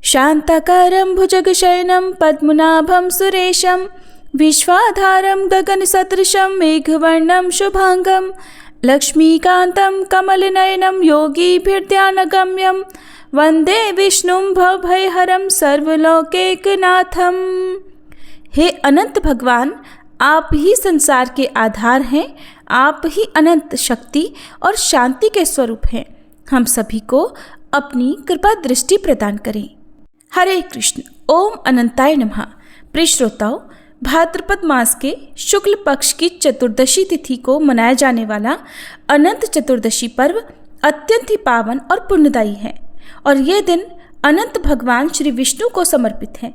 शान्ताकारं भुजगशयनं पद्मनाभं सुरेशं विश्वाधारं गगनसदृशं मेघवर्णं शुभांगं लक्ष्मीकान्तं कमलनयनं योगीभिर्ध्यानगम्यं वन्दे विष्णुं भवभयहरं सर्वलोकैकनाथं। हे अनंत भगवान, आप ही संसार के आधार हैं, आप ही अनंत शक्ति और शांति के स्वरूप हैं। हम सभी को अपनी कृपा दृष्टि प्रदान करें। हरे कृष्ण। ओम अनंताय नमः। प्रिय श्रोताओं, भाद्रपद मास के शुक्ल पक्ष की चतुर्दशी तिथि को मनाया जाने वाला अनंत चतुर्दशी पर्व अत्यंत ही पावन और पुण्यदायी है और ये दिन अनंत भगवान श्री विष्णु को समर्पित है।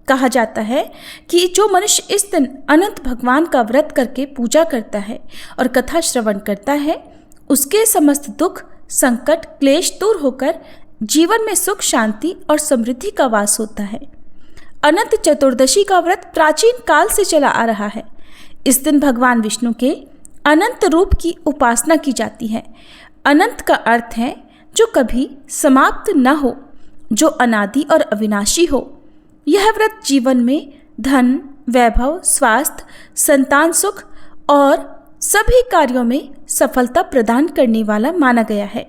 कहा जाता है कि जो मनुष्य इस दिन अनंत भगवान का व्रत करके पूजा करता है और कथा श्रवण करता है, उसके समस्त दुख, संकट, क्लेश दूर होकर जीवन में सुख, शांति और समृद्धि का वास होता है। अनंत चतुर्दशी का व्रत प्राचीन काल से चला आ रहा है। इस दिन भगवान विष्णु के अनंत रूप की उपासना की जाती है। अनंत का अर्थ है जो कभी समाप्त न हो, जो अनादि और अविनाशी हो। यह व्रत जीवन में धन, वैभव, स्वास्थ्य, संतान सुख और सभी कार्यों में सफलता प्रदान करने वाला माना गया है।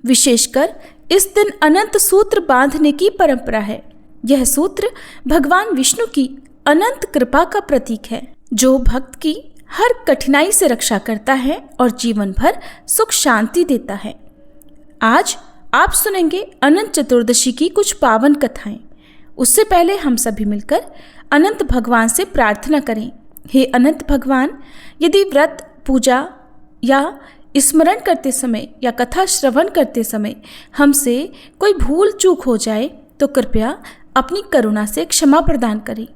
विशेषकर इस दिन अनंत सूत्र बांधने की परंपरा है। यह सूत्र भगवान विष्णु की अनंत कृपा का प्रतीक है, जो भक्त की हर कठिनाई से रक्षा करता है और जीवन भर सुख शांति देता है। आज आप सुनेंगे अनंत चतुर्दशी की कुछ पावन कथाएं। उससे पहले हम सभी मिलकर अनंत भगवान से प्रार्थना करें। हे अनंत भगवान, यदि व्रत, पूजा या स्मरण करते समय या कथा श्रवण करते समय हमसे कोई भूल चूक हो जाए तो कृपया अपनी करुणा से क्षमा प्रदान करें।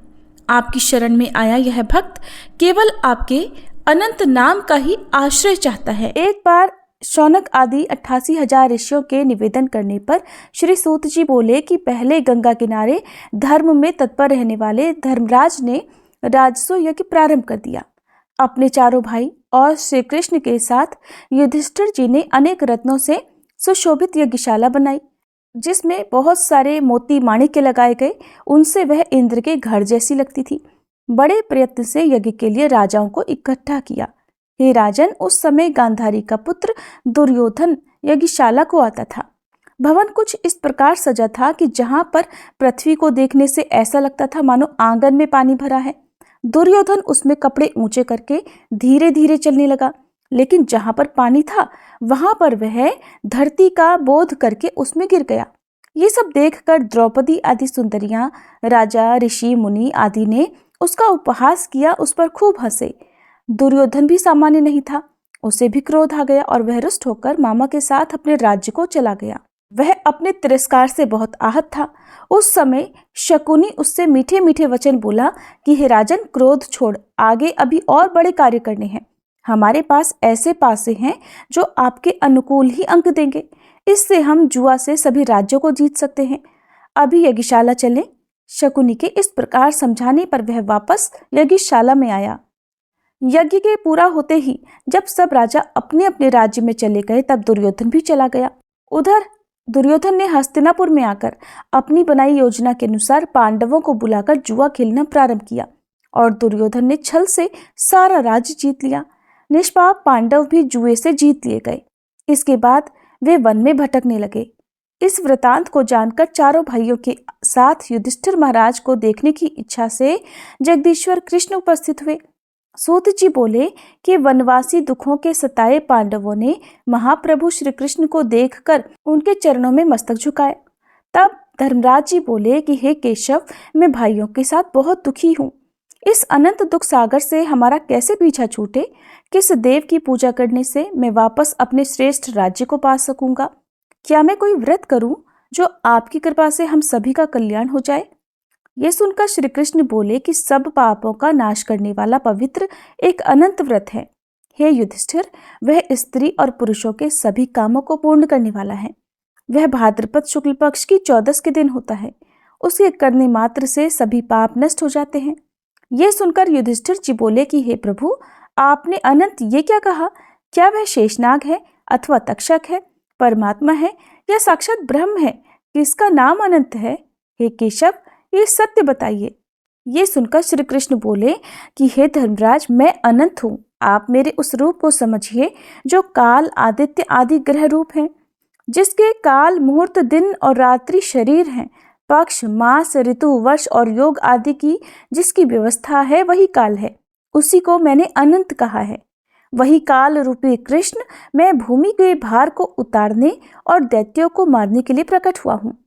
आपकी शरण में आया यह भक्त केवल आपके अनंत नाम का ही आश्रय चाहता है। एक बार शौनक आदि 88,000 ऋषियों के निवेदन करने पर श्री सूत जी बोले कि पहले गंगा किनारे धर्म में तत्पर रहने वाले धर्मराज ने राजसू यज्ञ प्रारंभ कर दिया। अपने चारों भाई और श्री कृष्ण के साथ युधिष्ठिर जी ने अनेक रत्नों से सुशोभित यज्ञशाला बनाई, जिसमें बहुत सारे मोती माणिक्य लगाए गए। उनसे वह इंद्र के घर जैसी लगती थी। बड़े प्रयत्न से यज्ञ के लिए राजाओं को इकट्ठा किया। हे राजन, उस समय गांधारी का पुत्र दुर्योधन यज्ञशाला को आता था। भवन कुछ इस प्रकार सजा था कि जहां पर पृथ्वी को देखने से ऐसा लगता था मानो आंगन में पानी भरा है। दुर्योधन उसमें कपड़े ऊंचे करके धीरे धीरे चलने लगा, लेकिन जहां पर पानी था वहां पर वह धरती का बोध करके उसमें गिर गया। ये सब देखकर द्रौपदी आदि सुंदरियां, राजा, ऋषि, मुनि आदि ने उसका उपहास किया, उस पर खूब हंसे। दुर्योधन भी सामान्य नहीं था। उसे भी क्रोध आ गया और वह रुष्ट होकर मामा के साथ अपने राज्य को चला गया। वह अपने तिरस्कार से बहुत आहत था। उस समय शकुनी उससे मीठे मीठे वचन बोला कि हे राजन, क्रोध छोड़, आगे अभी और बड़े कार्य करने हैं। हमारे पास ऐसे पासे हैं जो आपके अनुकूल ही अंक देंगे। इससे हम जुआ से सभी राज्यों को जीत सकते हैं। अभी यज्ञशाला चलें। शकुनी के इस प्रकार समझाने पर वह वापस यज्ञशाला में आया। यज्ञ के पूरा होते ही जब सब राजा अपने अपने राज्य में चले गए, तब दुर्योधन भी चला गया। उधर दुर्योधन ने हस्तिनापुर में आकर अपनी बनाई योजना के अनुसार पांडवों को बुलाकर जुआ खेलना प्रारंभ किया और दुर्योधन ने छल से सारा राज्य जीत लिया। निष्पाप पांडव भी जुए से जीत लिए गए। इसके बाद वे वन में भटकने लगे। इस वृतांत को जानकर चारों भाइयों के साथ युधिष्ठिर महाराज को देखने की इच्छा से जगदीश्वर कृष्ण उपस्थित हुए। सूत जी बोले कि वनवासी दुखों के सताए पांडवों ने महाप्रभु श्री कृष्ण को देखकर उनके चरणों में मस्तक झुकाए। तब धर्मराज जी बोले कि हे केशव, मैं भाइयों के साथ बहुत दुखी हूँ। इस अनंत दुख सागर से हमारा कैसे पीछा छूटे? किस देव की पूजा करने से मैं वापस अपने श्रेष्ठ राज्य को पा सकूंगा? क्या मैं कोई व्रत करूं जो आपकी कृपा से हम सभी का कल्याण हो जाए? ये सुनकर श्री कृष्ण बोले कि सब पापों का नाश करने वाला पवित्र एक अनंत व्रत है। हे युधिष्ठिर, वह स्त्री और पुरुषों के सभी कामों को पूर्ण करने वाला है। वह भाद्रपद शुक्ल पक्ष की 14 के दिन होता है। उसके करने मात्र से सभी पाप नष्ट हो जाते हैं। ये सुनकर युधिष्ठिर जी बोले कि हे प्रभु, आपने अनंत ये क्या कहा? क्या वह शेषनाग है अथवा तक्षक है, परमात्मा है या साक्षात ब्रह्म है? कि इसका नाम अनंत है? हे केशव, ये सत्य बताइए। ये सुनकर श्री कृष्ण बोले कि हे धर्मराज, मैं अनंत हूँ। आप मेरे उस रूप को समझिए जो काल, आदित्य आदि ग्रह रूप हैं, जिसके काल, मुहूर्त, दिन और रात्रि शरीर हैं। पक्ष, मास, ऋतु, वर्ष और योग आदि की जिसकी व्यवस्था है वही काल है। उसी को मैंने अनंत कहा है। वही काल रूपी कृष्ण मैं भूमि के भार को उतारने और दैत्यों को मारने के लिए प्रकट हुआ हूँ।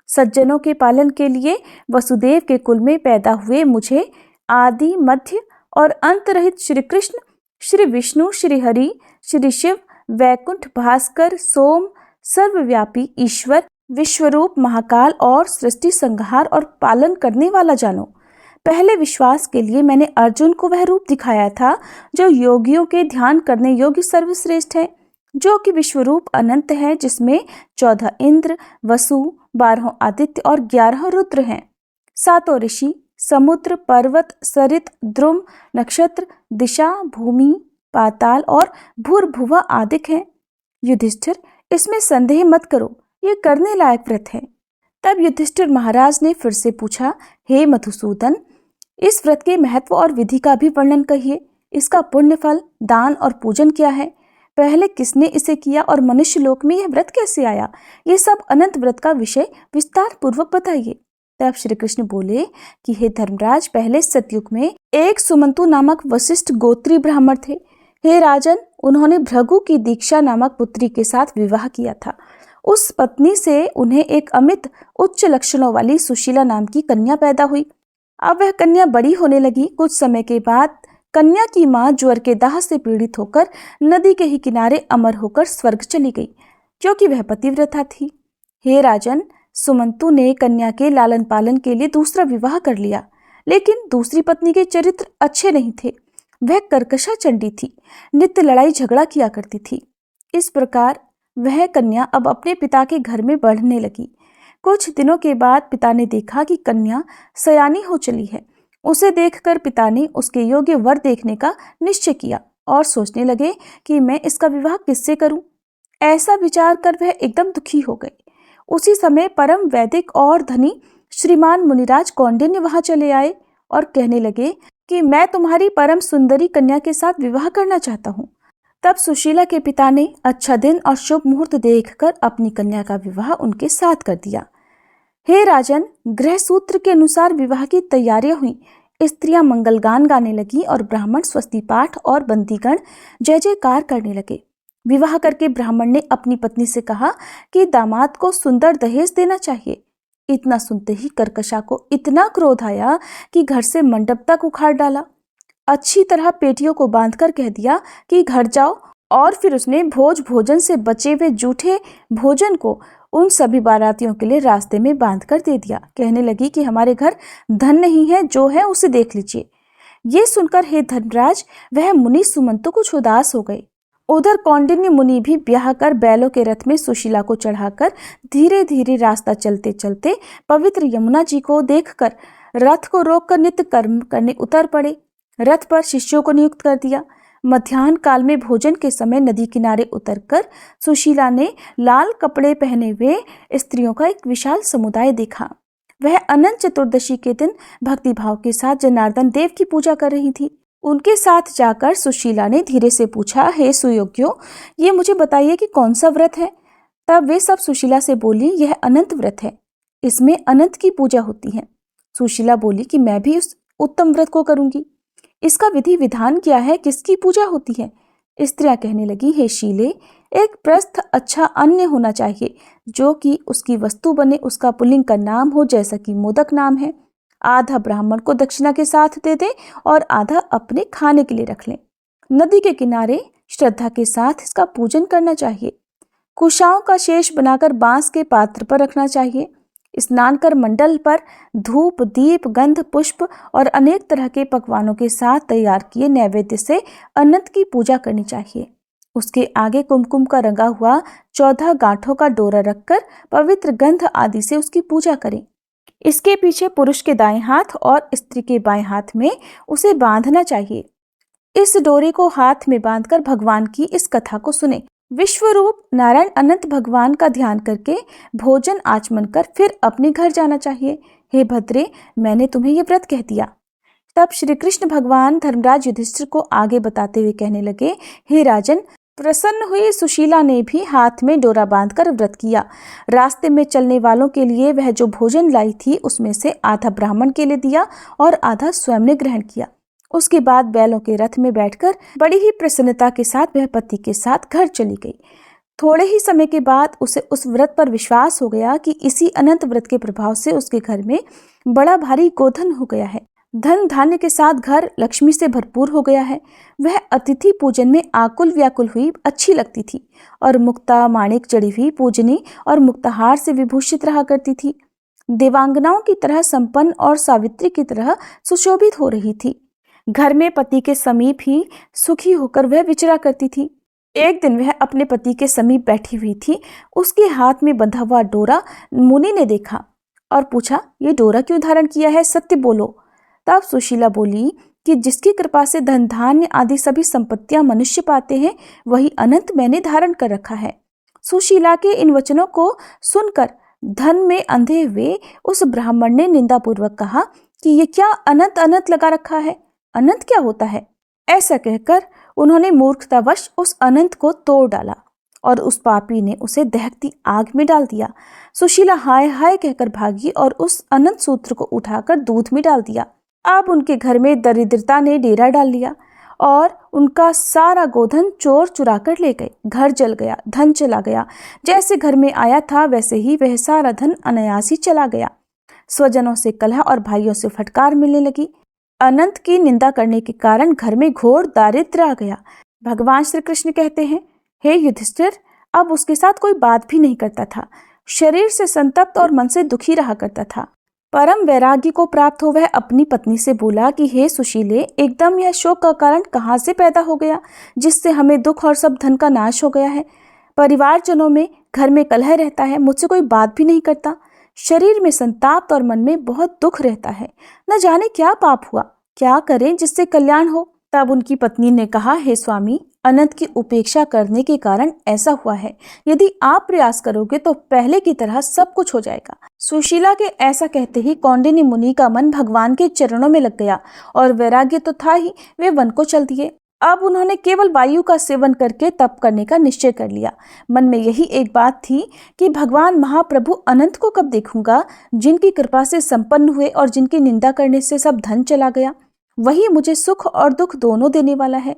सज्जनों के पालन के लिए वसुदेव के कुल में पैदा हुए मुझे आदि, मध्य और अंत रहित श्री कृष्ण, श्री विष्णु, श्री हरि, श्री शिव, वैकुंठ, भास्कर, सोम, सर्वव्यापी ईश्वर, विश्वरूप, महाकाल और सृष्टि संहार और पालन करने वाला जानो। पहले विश्वास के लिए मैंने अर्जुन को वह रूप दिखाया था जो योगियों के ध्यान करने योग्य सर्वश्रेष्ठ है, जो कि विश्वरूप अनंत है, जिसमें 14 इंद्र, वसु, 12 आदित्य और 11 रुद्र हैं। 7 ऋषि, समुद्र, पर्वत, सरित, ध्रुव, नक्षत्र, दिशा, भूमि, पाताल और भूर्भुव आदि हैं। युधिष्ठिर, इसमें संदेह मत करो, ये करने लायक व्रत है। तब युधिष्ठिर महाराज ने फिर से पूछा, हे मधुसूदन, इस व्रत के महत्व और विधि का भी वर्णन कहिए। इसका पुण्य फल, दान और पूजन क्या है? पहले किसने इसे किया और मनुष्य लोक में यह व्रत कैसे आया? ये सब अनंत व्रत का विषय विस्तार पूर्वक बताइए। तब श्री कृष्ण बोले कि हे धर्मराज, पहले सतयुग में एक सुमंतु नामक वशिष्ठ गोत्री ब्राह्मण थे। हे राजन, उन्होंने भृगु की दीक्षा नामक पुत्री के साथ विवाह किया था। उस पत्नी से उन्हें एक अमित उच्च लक्षणों वाली सुशीला नाम की कन्या पैदा हुई। अब वह कन्या बड़ी होने लगी। कुछ समय के बाद कन्या की मां ज्वर के दाह से पीड़ित होकर नदी के ही किनारे अमर होकर स्वर्ग चली गई, क्योंकि वह पतिव्रता थी। हे राजन, सुमंतु ने कन्या के लालन पालन के लिए दूसरा विवाह कर लिया, लेकिन दूसरी पत्नी के चरित्र अच्छे नहीं थे। वह कर्कशा चंडी थी, नित्य लड़ाई झगड़ा किया करती थी। इस प्रकार वह कन्या अब अपने पिता के घर में बढ़ने लगी। कुछ दिनों के बाद पिता ने देखा कि कन्या सयानी हो चली है। उसे देखकर पिता ने उसके योग्य वर देखने का निश्चय किया और सोचने लगे कि मैं इसका विवाह किससे करूं। ऐसा विचार कर वह एकदम दुखी हो गए। उसी समय परम वैदिक और धनी श्रीमान मुनिराज कौंडिन्य वहां चले आए और कहने लगे कि मैं तुम्हारी परम सुंदरी कन्या के साथ विवाह करना चाहता हूँ। तब सुशीला के पिता ने अच्छा दिन और शुभ मुहूर्त देखकर अपनी कन्या का विवाह उनके साथ कर दिया। हे राजन, ग्रह सूत्र के अनुसार विवाह की तैयारियां हुई। स्त्रियां मंगलगान गाने लगी और ब्राह्मण स्वस्ति पाठ और बंदीगण जय जयकार करने लगे। विवाह करके ब्राह्मण ने अपनी पत्नी से कहा कि दामाद को सुंदर दहेज देना चाहिए। इतना सुनते ही कर्कशा को इतना क्रोध आया कि घर से मंडप तक उखाड़ डाला। अच्छी तरह पेटियों को बांधकर कह दिया कि घर जाओ, और फिर उसने भोजन से बचे हुए जूठे भोजन को उन सभी बारातियों के लिए रास्ते में बांधकर दे दिया। कहने लगी कि हमारे घर धन नहीं है, जो है उसे देख लीजिए। ये सुनकर हे धर्मराज, वह मुनि सुमंतु कुछ उदास हो गए। उधर कौंडिन्य मुनि भी ब्याह कर बैलों के रथ में सुशीला को चढ़ाकर धीरे धीरे रास्ता चलते चलते पवित्र यमुना जी को देखकर रथ को रोककर नित्य कर्म करने उतर पड़े। रथ पर शिष्यों को नियुक्त कर दिया। मध्याह्न काल में भोजन के समय नदी किनारे उतरकर सुशीला ने लाल कपड़े पहने हुए स्त्रियों का एक विशाल समुदाय देखा। वह अनंत चतुर्दशी के दिन भक्तिभाव के साथ जनार्दन देव की पूजा कर रही थी। उनके साथ जाकर सुशीला ने धीरे से पूछा, हे सुयोग्यों, ये मुझे बताइए कि कौन सा व्रत है। तब वे सब सुशीला से बोली, यह अनंत व्रत है, इसमें अनंत की पूजा होती है। सुशीला बोली कि मैं भी उस उत्तम व्रत को करूंगी। इसका विधि विधान क्या है, किसकी पूजा होती है? स्त्रियां कहने लगी, हे शीले, एक प्रस्थ अच्छा अन्य होना चाहिए जो कि उसकी वस्तु बने, उसका पुल्लिंग का नाम हो, जैसा कि मोदक नाम है। आधा ब्राह्मण को दक्षिणा के साथ दे दे और आधा अपने खाने के लिए रख लें। नदी के किनारे श्रद्धा के साथ इसका पूजन करना चाहिए। कुशाओं का शेष बनाकर बांस के पात्र पर रखना चाहिए। स्नान कर मंडल पर धूप, दीप, गंध, पुष्प और अनेक तरह के पकवानों के साथ तैयार किए नैवेद्य से अनंत की पूजा करनी चाहिए। उसके आगे कुमकुम का रंगा हुआ 14 गांठों का डोरा रखकर पवित्र गंध आदि से उसकी पूजा करें। इसके पीछे पुरुष के दाएं हाथ और स्त्री के बाएं हाथ में उसे बांधना चाहिए। इस डोरे को हाथ में बांधकर भगवान की इस कथा को सुने। विश्वरूप नारायण अनंत भगवान का ध्यान करके भोजन आचमन कर फिर अपने घर जाना चाहिए। हे भद्रे, मैंने तुम्हें ये व्रत कह दिया। तब श्री कृष्ण भगवान धर्मराज युधिष्ठिर को आगे बताते हुए कहने लगे, हे राजन, प्रसन्न हुई सुशीला ने भी हाथ में डोरा बांधकर व्रत किया। रास्ते में चलने वालों के लिए वह जो भोजन लाई थी उसमें से आधा ब्राह्मण के लिए दिया और आधा स्वयं ने ग्रहण किया। उसके बाद बैलों के रथ में बैठकर बड़ी ही प्रसन्नता के साथ वह पति के साथ घर चली गई। थोड़े ही समय के बाद उसे उस व्रत पर विश्वास हो गया कि इसी अनंत व्रत के प्रभाव से उसके घर में बड़ा भारी गोधन हो गया है। धन धान्य के साथ घर लक्ष्मी से भरपूर हो गया है। वह अतिथि पूजन में आकुल व्याकुल हुई अच्छी लगती थी और मुक्ता माणिक जड़ी हुई पूजनी और मुक्ताहार से विभूषित रहा करती थी। देवांगनाओं की तरह संपन्न और सावित्री की तरह सुशोभित हो रही थी। घर में पति के समीप ही सुखी होकर वह विचरा करती थी। एक दिन वह अपने पति के समीप बैठी हुई थी। उसके हाथ में बंधा हुआ डोरा मुनि ने देखा और पूछा, ये डोरा क्यों धारण किया है, सत्य बोलो। तब सुशीला बोली कि जिसकी कृपा से धन धान्य आदि सभी संपत्तियां मनुष्य पाते हैं, वही अनंत मैंने धारण कर रखा है। सुशीला के इन वचनों को सुनकर धन में अंधे हुए उस ब्राह्मण ने निंदापूर्वक कहा कि ये क्या अनंत अनंत लगा रखा है, अनंत क्या होता है। ऐसा कहकर उन्होंने मूर्खतावश उस अनंत को तोड़ डाला और उस पापी ने उसे दहकती आग में डाल दिया। सुशीला हाय हाय कहकर भागी और उस अनंत सूत्र को उठाकर दूध में डाल दिया। अब उनके घर में दरिद्रता ने डेरा डाल लिया और उनका सारा गोधन चोर चुरा कर ले गए। घर जल गया, धन चला गया। जैसे घर में आया था वैसे ही वह सारा धन अनायास ही चला गया। स्वजनों से कलह और भाइयों से फटकार मिलने लगी। अनंत की निंदा करने के कारण घर में घोर दारिद्र्य आ गया। भगवान श्री कृष्ण कहते हैं, हे युधिष्ठिर, अब उसके साथ कोई बात भी नहीं करता था। शरीर से संतप्त और मन से दुखी रहा करता था। परम वैराग्य को प्राप्त हो वह अपनी पत्नी से बोला कि हे सुशीले, एकदम यह शोक का कारण कहाँ से पैदा हो गया जिससे हमें दुख और सब धन का नाश हो गया है। परिवारजनों में घर में कलह रहता है, मुझसे कोई बात भी नहीं करता। शरीर में संताप और मन में बहुत दुख रहता है। न जाने क्या पाप हुआ, क्या करें जिससे कल्याण हो। तब उनकी पत्नी ने कहा, हे स्वामी, अनंत की उपेक्षा करने के कारण ऐसा हुआ है। यदि आप प्रयास करोगे तो पहले की तरह सब कुछ हो जाएगा। सुशीला के ऐसा कहते ही कौंडिन्य मुनि का मन भगवान के चरणों में लग गया और वैराग्य तो था ही, वे वन को चल दिए। अब उन्होंने केवल वायु का सेवन करके तप करने का निश्चय कर लिया। मन में यही एक बात थी कि भगवान महाप्रभु अनंत को कब देखूंगा, जिनकी कृपा से संपन्न हुए और जिनकी निंदा करने से सब धन चला गया। वही मुझे सुख और दुख दोनों देने वाला है।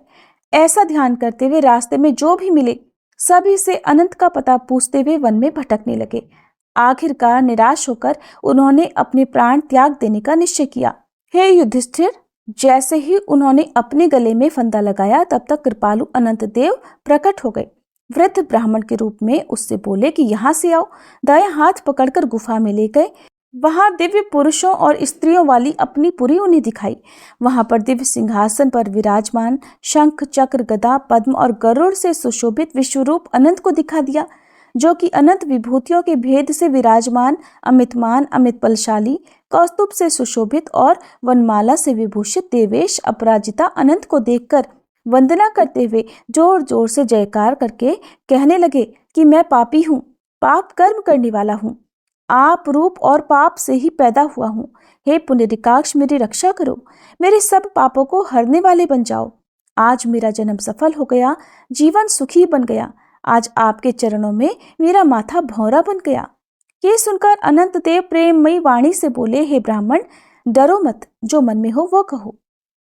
ऐसा ध्यान करते हुए रास्ते में जो भी मिले सभी से अनंत का पता पूछते हुए वन में भटकने लगे। आखिरकार निराश होकर उन्होंने अपने प्राण त्याग देने का निश्चय किया। हे युधिष्ठिर, जैसे ही उन्होंने अपने गले में फंदा लगाया तब तक कृपालु अनंत देव प्रकट हो गए। वृद्ध ब्राह्मण के रूप में उससे बोले कि यहाँ से आओ। दायां हाथ पकड़कर गुफा में ले गए। वहां दिव्य पुरुषों और स्त्रियों वाली अपनी पुरी उन्हें दिखाई। वहां पर दिव्य सिंहासन पर विराजमान शंख चक्र गदा पद्म और गरुड़ से सुशोभित विश्वरूप अनंत को दिखा दिया, जो कि अनंत विभूतियों के भेद से विराजमान अमितमान अमित बलशाली कौस्तुभ से सुशोभित और वनमाला से विभूषित देवेश अपराजिता अनंत को देखकर वंदना करते हुए जोर जोर से जयकार करके कहने लगे कि मैं पापी हूँ, पाप कर्म करने वाला हूँ, आप रूप और पाप से ही पैदा हुआ हूँ। हे पुण्यरिकाक्ष, मेरी रक्षा करो, मेरे सब पापों को हरने वाले बन जाओ। आज मेरा जन्म सफल हो गया, जीवन सुखी बन गया। आज आपके चरणों में मेरा माथा भौरा बन गया। ये सुनकर अनंत देव प्रेममयी वाणी से बोले, हे ब्राह्मण, डरो मत, जो मन में हो वो कहो।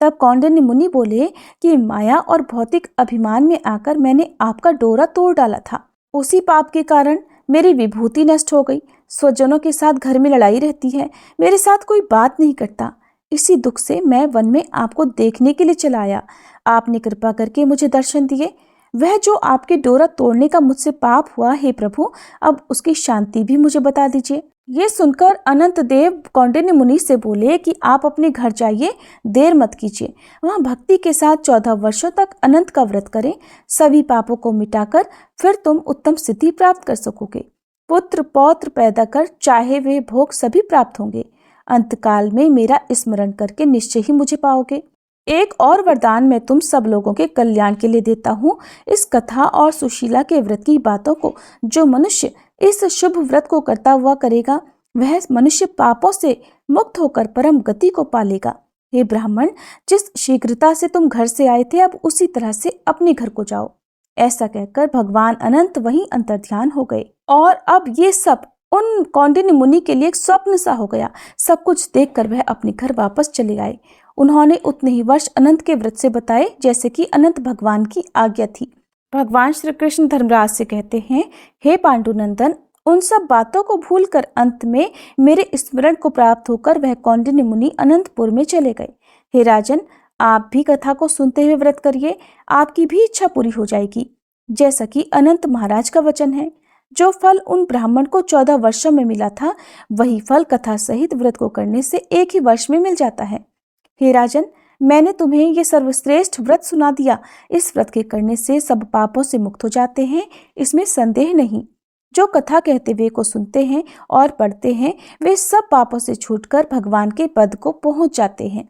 तब कौंडिन्य मुनि बोले कि माया और भौतिक अभिमान में आकर मैंने आपका डोरा तोड़ डाला था। उसी पाप के कारण मेरी विभूति नष्ट हो गई। स्वजनों के साथ घर में लड़ाई रहती है, मेरे साथ कोई बात नहीं करता। इसी दुख से मैं वन में आपको देखने के लिए चला आया। आपने कृपा करके मुझे दर्शन दिए। वह जो आपके डोरा तोड़ने का मुझसे पाप हुआ, हे प्रभु, अब उसकी शांति भी मुझे बता दीजिए। ये सुनकर अनंत देव कौंडिन्य मुनि से बोले कि आप अपने घर जाइए, देर मत कीजिए। वहाँ भक्ति के साथ 14 वर्षों तक अनंत का व्रत करें। सभी पापों को मिटाकर फिर तुम उत्तम स्थिति प्राप्त कर सकोगे। पुत्र पौत्र पैदा कर चाहे वे भोग सभी प्राप्त होंगे। अंतकाल में मेरा स्मरण करके निश्चय ही मुझे पाओगे। एक और वरदान मैं तुम सब लोगों के कल्याण के लिए देता हूँ। इस कथा और सुशीला के व्रत की बातों को जो मनुष्य इस शुभ व्रत को करता हुआ करेगा, वह मनुष्य पापों से मुक्त होकर परम गति को पालेगा। हे ब्राह्मण, जिस शीघ्रता से तुम घर से आए थे, अब उसी तरह से अपने घर को जाओ। ऐसा कहकर भगवान अनंत वहीं अंतर्ध्यान हो गए और अब ये सब उन कौंडिन्य मुनि के लिए एक स्वप्न सा हो गया। सब कुछ देखकर वह अपने घर वापस चले आए। उन्होंने उतने ही वर्ष अनंत के व्रत से बताए जैसे कि अनंत भगवान की आज्ञा थी। भगवान श्री कृष्ण धर्मराज से कहते हैं, हे पांडुनंदन, उन सब बातों को भूलकर अंत में मेरे स्मरण को प्राप्त होकर वह कौंडिन्य मुनि अनंतपुर में चले गए। हे राजन, आप भी कथा को सुनते हुए व्रत करिए, आपकी भी इच्छा पूरी हो जाएगी। जैसा कि अनंत महाराज का वचन है, जो फल उन ब्राह्मण को 14 वर्षों में मिला था, वही फल कथा सहित व्रत को करने से एक ही वर्ष में मिल जाता है। हे राजन, मैंने तुम्हें ये सर्वश्रेष्ठ व्रत सुना दिया। इस व्रत के करने से सब पापों से मुक्त हो जाते हैं, इसमें संदेह नहीं। जो कथा कहते हुए को सुनते हैं और पढ़ते हैं, वे सब पापों से छूटकर भगवान के पद को पहुंच जाते हैं।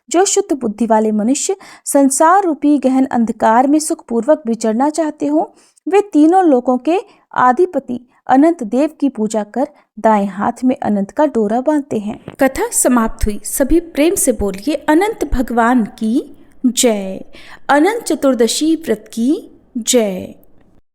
जो शुद्ध बुद्धि वाले मनुष्य संसार रूपी गहन अंधकार में सुखपूर्वक विचरना चाहते हो, वे तीनों लोकों के आधिपति अनंत देव की पूजा कर दाएं हाथ में अनंत का डोरा बांधते हैं। कथा समाप्त हुई। सभी प्रेम से बोलिए अनंत भगवान की जय। अनंत चतुर्दशी व्रत की जय।